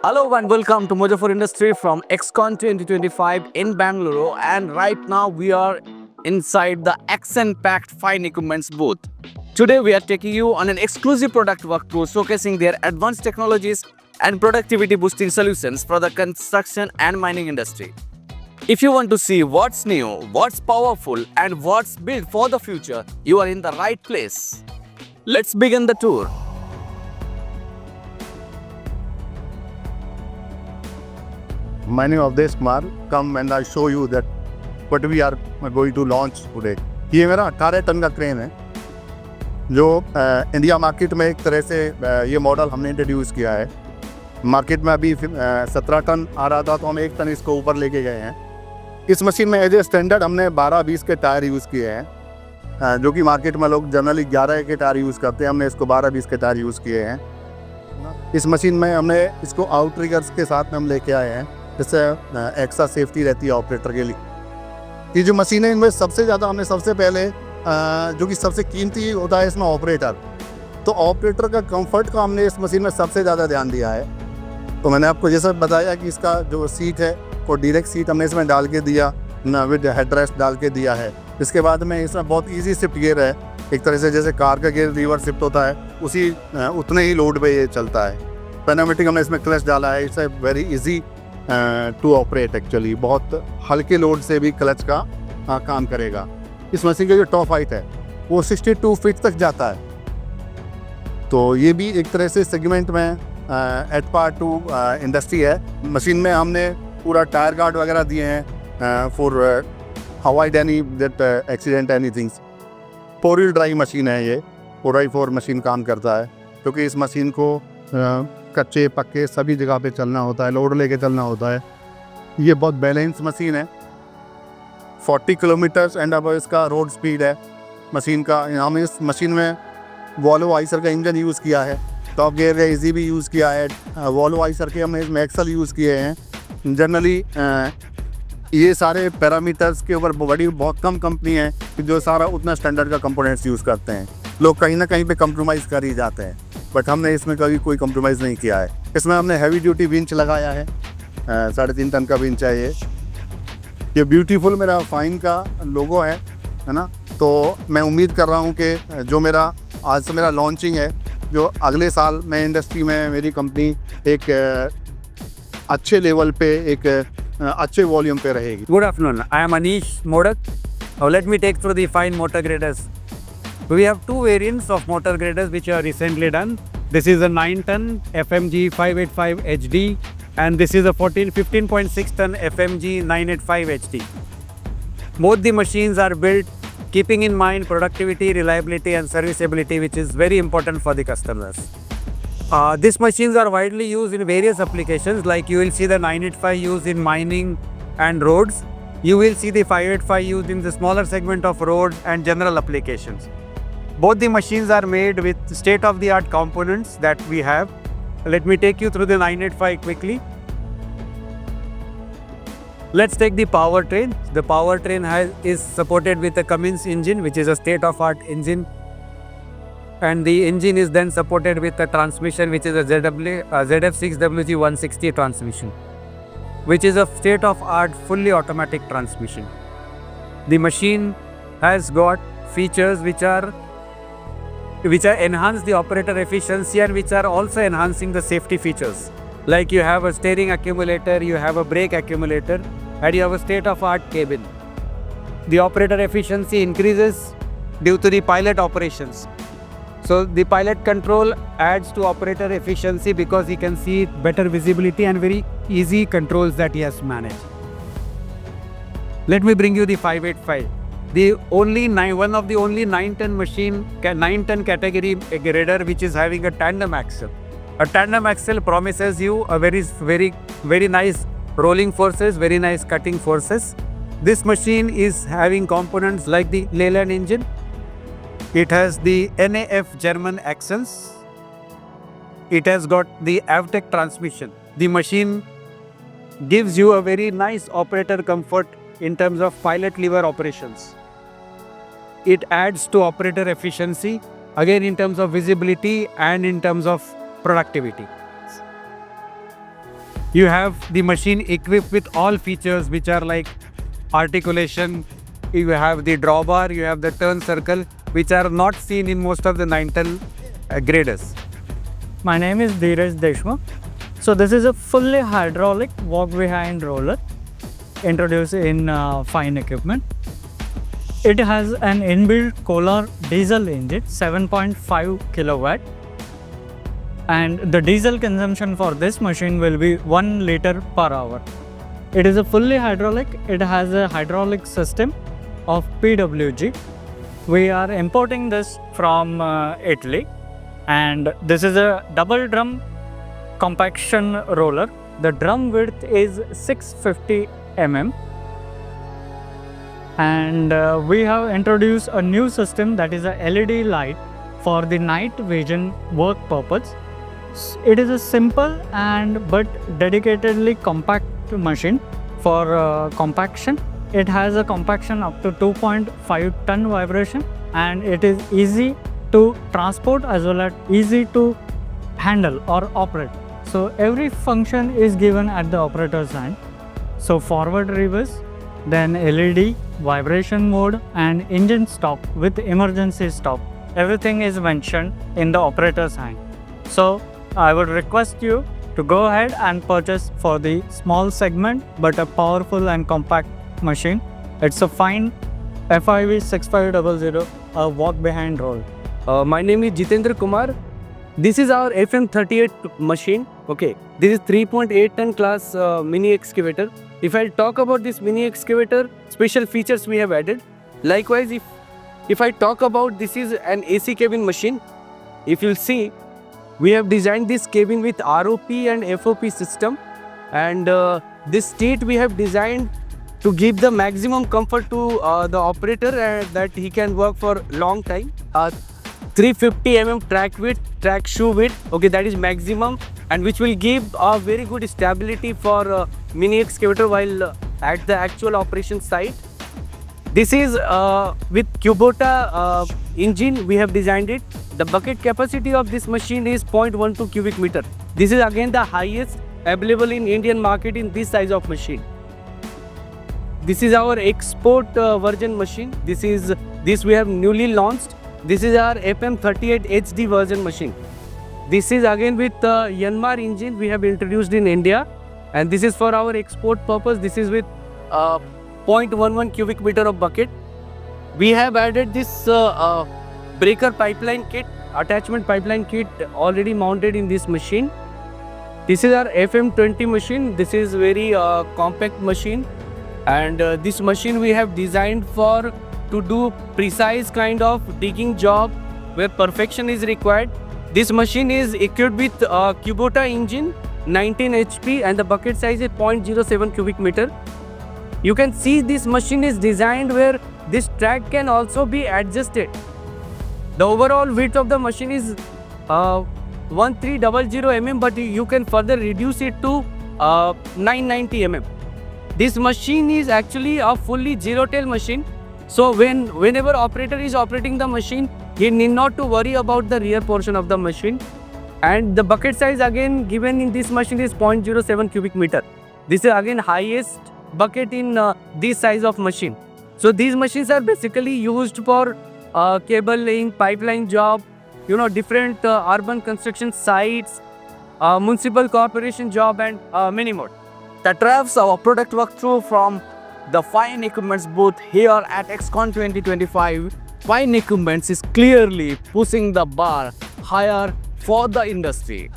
Hello and welcome to Mojo for Industry from XCon 2025 in Bangalore. And right now we are inside the action-packed fine equipments booth. Today we are taking you on an exclusive product walkthrough showcasing their advanced technologies and productivity boosting solutions for the construction and mining industry. If you want to see what's new, what's powerful and what's built for the future, you are in the right place. Let's begin the tour. My name is Avdesh Kumar. Come and I show you that what we are going to launch today. ये मेरा 18 ton का crane है जो India market में एक तरह से ये मॉडल हमने इंट्रोड्यूस किया है। मार्केट में अभी 17 टन आ रहा था तो हम 1 टन इसको ऊपर लेके गए हैं। इस मशीन में एज ए स्टैंडर्ड हमने 12-20 के टायर यूज़ किए हैं, जो कि मार्केट में लोग जनरली 11 के टायर यूज़ करते हैं। हमने इसको 12-20 के टायर यूज़ किए हैं। इस मशीन में हमने इसको आउट ट्रिगर्स के साथ में हम लेके आए हैं, जिससे एक्स्ट्रा सेफ्टी रहती है ऑपरेटर के लिए। ये जो मशीन है इनमें सबसे ज़्यादा हमने सबसे पहले जो कि सबसे कीमती होता है इसमें ऑपरेटर, तो ऑपरेटर का कंफर्ट का हमने इस मशीन में सबसे ज़्यादा ध्यान दिया है। तो मैंने आपको जैसा बताया कि इसका जो सीट है वो डायरेक्ट सीट हमने इसमें डाल के दिया ना, विद हेडरेस्ट डाल के दिया है। इसके बाद में इसमें बहुत ईजी शिफ्ट गियर है, एक तरह से जैसे कार का गियर रिवर्स शिफ्ट होता है उसी उतने ही लोड पे ये चलता है। पेनामेटिक हमने इसमें क्लच डाला है। It's a very easy to operate. Actually बहुत हल्के लोड से भी क्लच का काम करेगा। इस मशीन का जो टॉप हाइट है वो 62 फीट तक जाता है। तो ये भी एक तरह से सेगमेंट में एट पार टू इंडस्ट्री है। मशीन में हमने पूरा टायर गार्ड वगैरह दिए हैं for avoid any that accident any things. 4 wheel drive machine है ये, 4x4 मशीन काम करता है, क्योंकि इस मशीन को कच्चे पक्के सभी जगह पे चलना होता है, लोड लेके चलना होता है। ये बहुत बैलेंस मशीन है। 40 किलोमीटर्स एंड अब इसका रोड स्पीड है मशीन का। हमने इस मशीन में वॉल्वो आइसर का इंजन यूज़ किया है, टॉप गियर का इजी भी यूज़ किया है। वॉल्वो आइसर के हमने इसमें एक्सल यूज़ किए हैं। जनरली ये सारे पैरामीटर्स के ऊपर बहुत कम कंपनी है कि जो सारा उतना स्टैंडर्ड का कंपोनेंट्स यूज़ करते हैं। लोग कहीं ना कहीं पे कंप्रोमाइज़ कर ही जाते हैं, बट हमने इसमें कभी कोई कंप्रोमाइज़ नहीं किया है। इसमें हमने हैवी ड्यूटी विंच लगाया है, 3.5 टन का विंच है ये ब्यूटीफुल मेरा फाइन का लोगो है ना। तो मैं उम्मीद कर रहा हूँ कि जो मेरा आज से मेरा लॉन्चिंग है, जो अगले साल मैं इंडस्ट्री में मेरी कंपनी एक अच्छे लेवल पे एक अच्छे वॉल्यूम पे रहेगी। Good afternoon. I am Anish Modak. Now let me take through the fine motor graders. We have 2 variants of motor graders which are recently done. This is a 9-ton FMG 585 HD and this is a 15.6 ton FMG 985 HD. Both the machines are built keeping in mind productivity, reliability and serviceability, which is very important for the customers. These machines are widely used in various applications, like you will see the 985 used in mining and roads. You will see the 585 used in the smaller segment of roads and general applications. Both the machines are made with state-of-the-art components that we have. Let me take you through the 985 quickly. Let's take the powertrain. The powertrain is supported with a Cummins engine, which is a state-of-art engine. And the engine is then supported with a transmission, which is a ZF6WG160 transmission, which is a state-of-art fully automatic transmission. The machine has got features which are enhance the operator efficiency and which are also enhancing the safety features. Like you have a steering accumulator, you have a brake accumulator, and you have a state-of-art cabin. The operator efficiency increases due to the pilot operations. So the pilot control adds to operator efficiency because he can see better visibility and very easy controls that he has to manage. Let me bring you the 585. One of the only 9-ton machine, 9-ton category grader which is having a tandem axle. A tandem axle promises you a very nice rolling forces, very nice cutting forces. This machine is having components like the Leyland engine. It has the NAF German axles. It has got the Avtec transmission. The machine gives you a very nice operator comfort in terms of pilot lever operations. It adds to operator efficiency, again in terms of visibility and in terms of productivity. You have the machine equipped with all features which are like articulation. You have the drawbar, you have the turn circle, which are not seen in most of the 9-ton graders. My name is Dheeraj Deshmukh. So this is a fully hydraulic walk-behind roller introduced in fine equipment. It has an inbuilt Kohler diesel engine, 7.5 kilowatt. And the diesel consumption for this machine will be 1 liter per hour. It is a fully hydraulic. It has a hydraulic system of PWG. We are importing this from Italy, and this is a double drum compaction roller. The drum width is 650 mm, and we have introduced a new system, that is a LED light for the night vision work purpose. It is a simple but dedicatedly compact machine for compaction. It has a compaction up to 2.5 ton vibration, and it is easy to transport as well as easy to handle or operate. So every function is given at the operator's hand. So forward reverse, then LED, vibration mode, and engine stop with emergency stop. Everything is mentioned in the operator's hand. So I would request you to go ahead and purchase for the small segment but a powerful and compact machine. It's a fine FIV 6500, a walk behind roll. My name is Jitendra Kumar. This is our FM38 machine. Okay, this is 3.8 ton class mini excavator. If I talk about this mini excavator, special features we have added. Likewise, if I talk about, this is an AC cabin machine. If you'll see, we have designed this cabin with ROP and FOP system, and this seat we have designed to give the maximum comfort to the operator that he can work for long time. 350 mm track shoe width, okay, that is maximum, and which will give a very good stability for mini excavator while at the actual operation site. This is with Kubota engine we have designed it. The bucket capacity of this machine is 0.12 cubic meter. This is again the highest available in Indian market in this size of machine. This is our export version machine. This we have newly launched. This is our FM38 HD version machine. This is again with Yanmar engine we have introduced in India, and this is for our export purpose. This is with 0.11 cubic meter of bucket. We have added this breaker pipeline kit, attachment pipeline kit already mounted in this machine. This is our FM20 machine. This is very compact machine, and this machine we have designed for to do precise kind of digging job where perfection is required. This machine is equipped with Kubota engine, 19 HP, and the bucket size is 0.07 cubic meter. You can see this machine is designed where this track can also be adjusted. The overall width of the machine is 1300 mm, but you can further reduce it to 990 mm. This machine is actually a fully zero-tail machine. So whenever operator is operating the machine, he need not to worry about the rear portion of the machine. And the bucket size again given in this machine is 0.07 cubic meter. This is again highest bucket in this size of machine. So these machines are basically used for cable laying, pipeline job, different urban construction sites, municipal corporation job, and many more. That wraps our product walkthrough from the Fine Equipments booth here at XCon 2025. Fine Equipments is clearly pushing the bar higher for the industry.